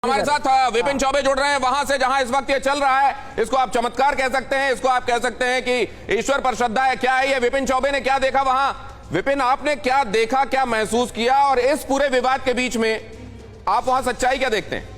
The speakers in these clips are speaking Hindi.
हमारे साथ विपिन चौबे जुड़ रहे हैं वहां से जहां इस वक्त ये चल रहा है। इसको आप चमत्कार कह सकते हैं, इसको आप कह सकते हैं कि ईश्वर पर श्रद्धा है। क्या है ये? विपिन चौबे ने क्या देखा वहां? विपिन, आपने क्या देखा, क्या महसूस किया, और इस पूरे विवाद के बीच में आप वहां सच्चाई क्या देखते हैं?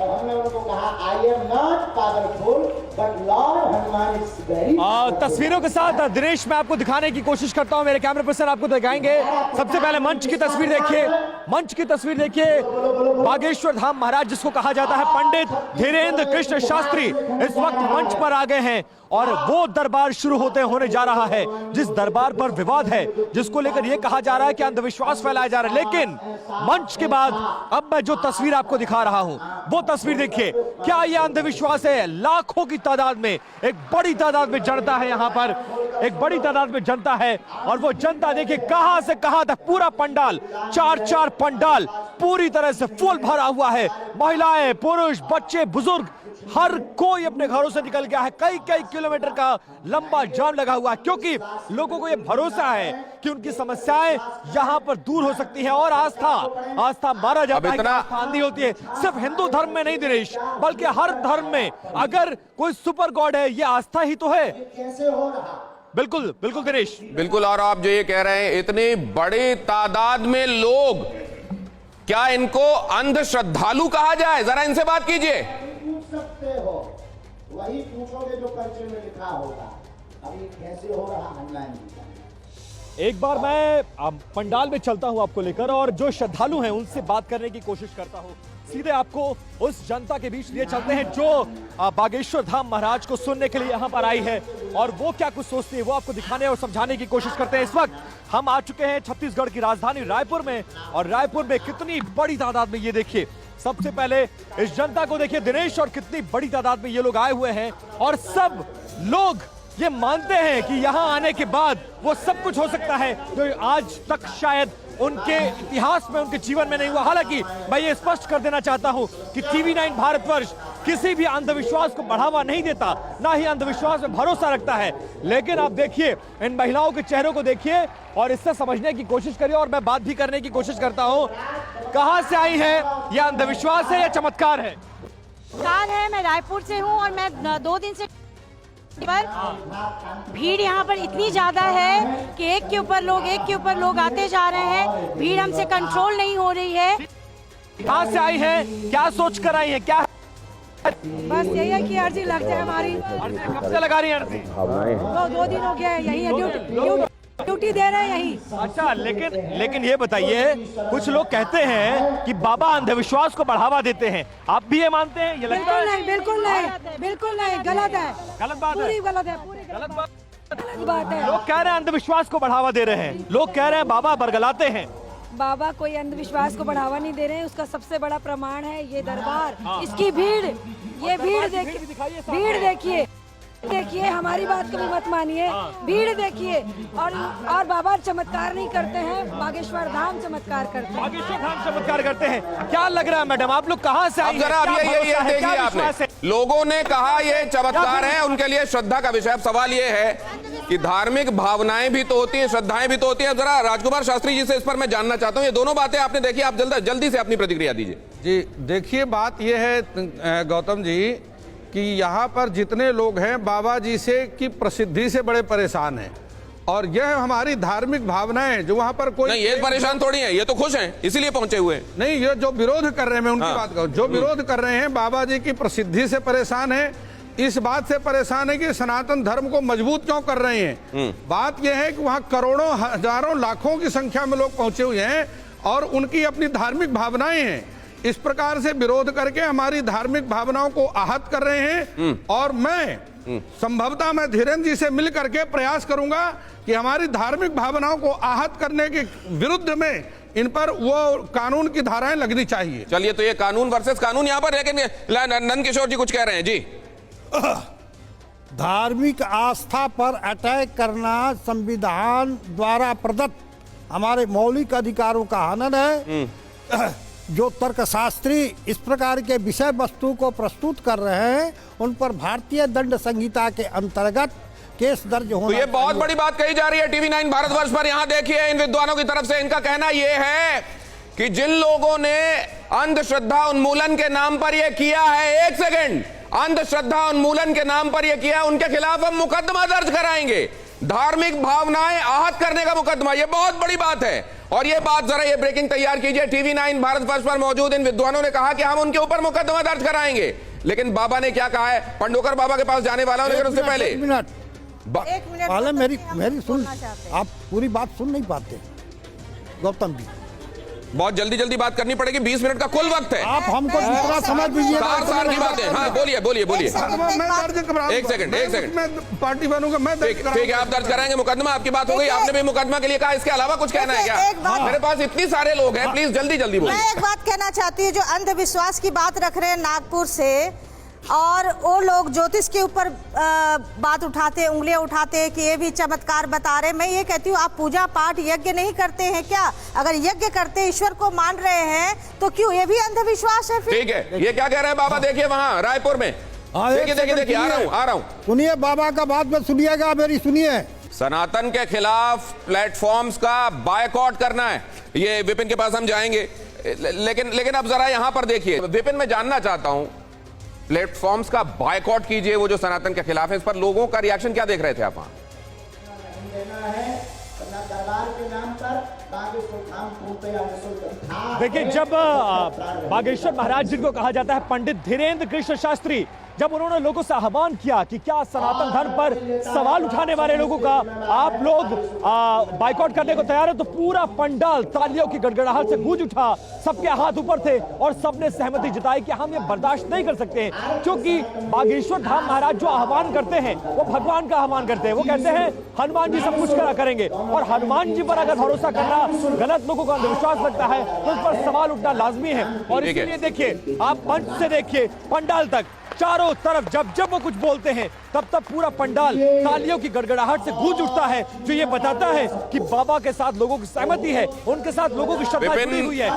हमने उनको कहा I am not powerful but Lord Hanuman is very. तस्वीरों के साथ दिनेश मैं आपको दिखाने की कोशिश करता हूं, मेरे कैमरा पर्सन आपको दिखाएंगे। सबसे पहले मंच की तस्वीर देखिए, मंच की तस्वीर देखिए। बागेश्वर धाम महाराज जिसको कहा जाता है, पंडित धीरेन्द्र कृष्ण शास्त्री इस वक्त मंच पर आ गए हैं और वो दरबार शुरू होने जा रहा है जिस दरबार पर विवाद है, जिसको लेकर यह कहा जा रहा है कि अंधविश्वास फैलाया जा रहा है। लेकिन मंच के बाद अब मैं जो तस्वीर आपको दिखा रहा हूं वो तस्वीर देखिए। क्या यह अंधविश्वास है? लाखों की तादाद में, एक बड़ी तादाद में जनता है यहां पर, एक बड़ी तादाद में जनता है और वो जनता देखिए कहां से कहां तक पूरा पंडाल, चार पंडाल पूरी तरह से फुल भरा हुआ है। महिलाएं, पुरुष, बच्चे, बुजुर्ग, हर कोई अपने घरों से निकल गया है। कई किलोमीटर का लंबा जाम लगा हुआ है क्योंकि लोगों को यह भरोसा है कि उनकी समस्याएं यहां पर दूर हो सकती हैं। और आस्था मारा जाता है, आस्था आंधी होती है। सिर्फ हिंदू धर्म में नहीं दिनेश, बल्कि हर धर्म में अगर कोई सुपर गॉड है, ये आस्था ही तो है। कैसे हो रहा? बिल्कुल बिल्कुल दिनेश, बिल्कुल। और आप जो ये कह रहे हैं इतनी बड़ी तादाद में लोग, क्या इनको अंध श्रद्धालु कहा जाए? जरा इनसे बात कीजिए। पूछ सकते हो, वही पूछोगे जो पर्चे में लिखा होगा। अभी कैसे हो रहा हनुमान जी का? एक बार मैं पंडाल में चलता हूं आपको लेकर और जो श्रद्धालु हैं उनसे बात करने की कोशिश करता हूं। सीधे आपको उस जनता के बीच लिए चलते हैं जो बागेश्वर धाम महाराज को सुनने के लिए यहां पर आई है और वो क्या कुछ सोचती है वो आपको दिखाने और समझाने की कोशिश करते हैं। इस वक्त हम आ चुके हैं छत्तीसगढ़ की राजधानी रायपुर में और रायपुर में कितनी बड़ी तादाद में, ये देखिए। सबसे पहले इस जनता को देखिए दिनेश, और कितनी बड़ी तादाद में ये लोग आए हुए हैं और सब लोग ये मानते हैं कि यहां आने के बाद वो सब कुछ हो सकता है जो आज तक शायद उनके इतिहास में, उनके जीवन में नहीं हुआ। हालांकि मैं ये स्पष्ट कर देना चाहता हूं कि TV9 भारतवर्ष किसी भी अंधविश्वास को बढ़ावा नहीं देता, ना ही अंधविश्वास में भरोसा रखता है। लेकिन आप देखिए इन महिलाओं के चेहरों को देखिए और इससे समझने की कोशिश करिए और मैं बात भी करने की कोशिश करता हूं। कहां से आई है? यह अंधविश्वास है या चमत्कार है? मैं रायपुर से हूं और मैं 2 दिन से पर भीड़ यहाँ पर इतनी ज्यादा है कि एक के ऊपर लोग आते जा रहे हैं। भीड़ हमसे कंट्रोल नहीं हो रही है। कहां से आई है? क्या सोच कर आई है? क्या बस यही है कि अर्जी लग जाए हमारी। कब से लगा रही है अर्जी? 2 दिन हो गया है, यही है ड्यूटी दे रहे हैं यही। अच्छा, लेकिन ये बताइए, कुछ लोग कहते हैं कि बाबा अंधविश्वास को बढ़ावा देते हैं, आप भी ये मानते हैं? ये लगता है? बिल्कुल नहीं, गलत है, गलत बात है, पूरी गलत है, गलत बात है। लोग कह रहे हैं अंधविश्वास को बढ़ावा दे रहे हैं, लोग कह रहे हैं बाबा बरगलाते हैं। बाबा कोई अंधविश्वास को बढ़ावा नहीं दे रहे हैं। उसका सबसे बड़ा प्रमाण है ये दरबार, इसकी भीड़। ये भीड़ देखिए, हमारी बात कभी मत मानिए। भीड़ देखिए और बाबा चमत्कार नहीं करते हैं, बागेश्वर धाम चमत्कार करते हैं। बागेश्वर धाम चमत्कार करते हैं। क्या लग रहा है मैडम, आप लोग कहाँ से आई? जरा आप ये देखिए, आपने लोगों ने कहा ये चमत्कार है, उनके लिए श्रद्धा का विषय। अब सवाल ये है कि धार्मिक भावनाएं भी तो होती हैं, श्रद्धाएं भी तो होती हैं। जरा राजकुमार शास्त्री जी से इस पर मैं जानना चाहता हूँ, ये दोनों बातें आपने देखी, आप जल्दी से अपनी प्रतिक्रिया दीजिए। जी देखिए, बात यह है गौतम जी कि यहाँ पर जितने लोग हैं बाबा जी से की प्रसिद्धि से बड़े परेशान हैं और यह हमारी धार्मिक भावनाएं जो वहाँ पर कोई नहीं, ये परेशान थोड़ी है, ये तो खुश हैं, इसीलिए पहुंचे हुए हैं। नहीं, ये जो विरोध कर रहे हैं, मैं उनकी बात करूँ, जो विरोध कर रहे हैं बाबा जी की प्रसिद्धि से परेशान है। इस बात से परेशान है कि सनातन धर्म को मजबूत क्यों कर रहे हैं। बात यह है कि वहाँ करोड़ों, हजारों, लाखों की संख्या में लोग पहुंचे हुए हैं और उनकी अपनी धार्मिक भावनाएं हैं। इस प्रकार से विरोध करके हमारी धार्मिक भावनाओं को आहत कर रहे हैं और मैं संभवतः मैं धीरेन्द्र जी से मिल करके प्रयास करूंगा कि हमारी धार्मिक भावनाओं को आहत करने के विरुद्ध में इन पर वो कानून की धाराएं लगनी चाहिए। चलिए, तो ये कानून वर्सेस कानून यहाँ पर, लेकिन नंद किशोर जी कुछ कह रहे हैं जी। धार्मिक आस्था पर अटैक करना संविधान द्वारा प्रदत्त हमारे मौलिक अधिकारों का हनन है। जो तर्कशास्त्री इस प्रकार के विषय वस्तु को प्रस्तुत कर रहे हैं उन पर भारतीय दंड संहिता के अंतर्गत केस दर्ज होना। तो ये बहुत बड़ी बात कही जा रही है TV9 भारतवर्ष पर। यहाँ देखिए, इन विद्वानों की तरफ से इनका कहना यह है कि जिन लोगों ने अंधश्रद्धा उन्मूलन के नाम पर यह किया है, एक सेकंड, अंधश्रद्धा उन्मूलन के नाम पर यह किया, उनके खिलाफ हम मुकदमा दर्ज कराएंगे। धार्मिक भावनाएं आहत करने का मुकदमा, यह बहुत बड़ी बात है। और यह बात जरा ये ब्रेकिंग तैयार कीजिए, टीवी 9 भारत फर्स्ट पर मौजूद इन विद्वानों ने कहा कि हम उनके ऊपर मुकदमा दर्ज कराएंगे। लेकिन बाबा ने क्या कहा है, पंडोकर बाबा के पास जाने वाला हूं, लेकिन उससे पहले एक मिनट पहले मेरी सुन, बोलना चाहते हैं। आप पूरी बात सुन नहीं पाते गौतम जी। बहुत जल्दी जल्दी बात करनी पड़ेगी, 20 मिनट का कुल वक्त है। आप हमको जितना समझ दीजिए। सार की बात है। हाँ बोलिए बोलिए बोलिए। मैं दर्ज कराऊंगा। एक सेकंड। मैं पार्टी बनूंगा, मैं दर्ज ठीक है, आप दर्ज कराएंगे मुकदमा, आपकी बात हो गई। आपने भी मुकदमा के लिए कहा, इसके अलावा कुछ कहना है क्या? मेरे पास इतनी सारे लोग हैं, प्लीज जल्दी जल्दी बोलिए। मैं एक बात कहना चाहती हूँ, जो अंधविश्वास की बात रख रहे हैं नागपुर से, और वो लोग ज्योतिष के ऊपर बात उठाते, उंगलियां उठाते हैं कि ये भी चमत्कार बता रहे। मैं ये कहती हूँ, आप पूजा पाठ यज्ञ नहीं करते हैं क्या? अगर यज्ञ करते, ईश्वर को मान रहे हैं, तो क्यों ये भी अंधविश्वास है फिर? ठीक है, ये क्या कह रहे हैं बाबा, देखिए वहां रायपुर में, देखिए आ रहा हूं। सुनिए बाबा का बात में, सुनिएगा मेरी, सुनिए। सनातन के खिलाफ प्लेटफॉर्म्स का बायकॉट करना है, ये विपिन के पास हम जाएंगे। लेकिन अब जरा यहां पर देखिए विपिन, मैं जानना चाहता हूं, प्लेटफॉर्म्स का बायकॉट कीजिए वो जो सनातन के खिलाफ है, इस पर लोगों का रिएक्शन क्या देख रहे थे आप वहां? नहीं देना है, वरना दरबार के नाम पर बागेश्वर धाम पूर्णतः निःशुल्क था। देखिए, जब बागेश्वर महाराज जिनको कहा जाता है पंडित धीरेन्द्र कृष्ण शास्त्री, जब उन्होंने लोगों से आह्वान किया कि क्या सनातन धर्म पर सवाल उठाने वाले लोगों का आप लोग बाइकआउट करने को तैयार है, तो पूरा पंडाल तालियों की गड़गड़ाहट से गूंज उठा, सबके हाथ ऊपर थे और सबने सहमति जताई कि हम ये बर्दाश्त नहीं कर सकते हैं। क्योंकि बागेश्वर धाम महाराज जो आह्वान करते हैं वो भगवान का आह्वान करते हैं। वो कहते हैं हनुमान जी सब कुछ करा करेंगे, और हनुमान जी पर अगर भरोसा करना गलत लोगों का अंधविश्वास लगता है तो उस पर सवाल उठना लाजमी है। और इसलिए देखिए, आप मंच से देखिए पंडाल तक, चारों तरफ जब वो कुछ बोलते हैं तब पूरा पंडाल तालियों की गड़गड़ाहट से गूंज उठता है, जो ये बताता है कि बाबा के साथ लोगों की सहमति है, उनके साथ लोगों की श्रद्धा जुड़ी हुई है।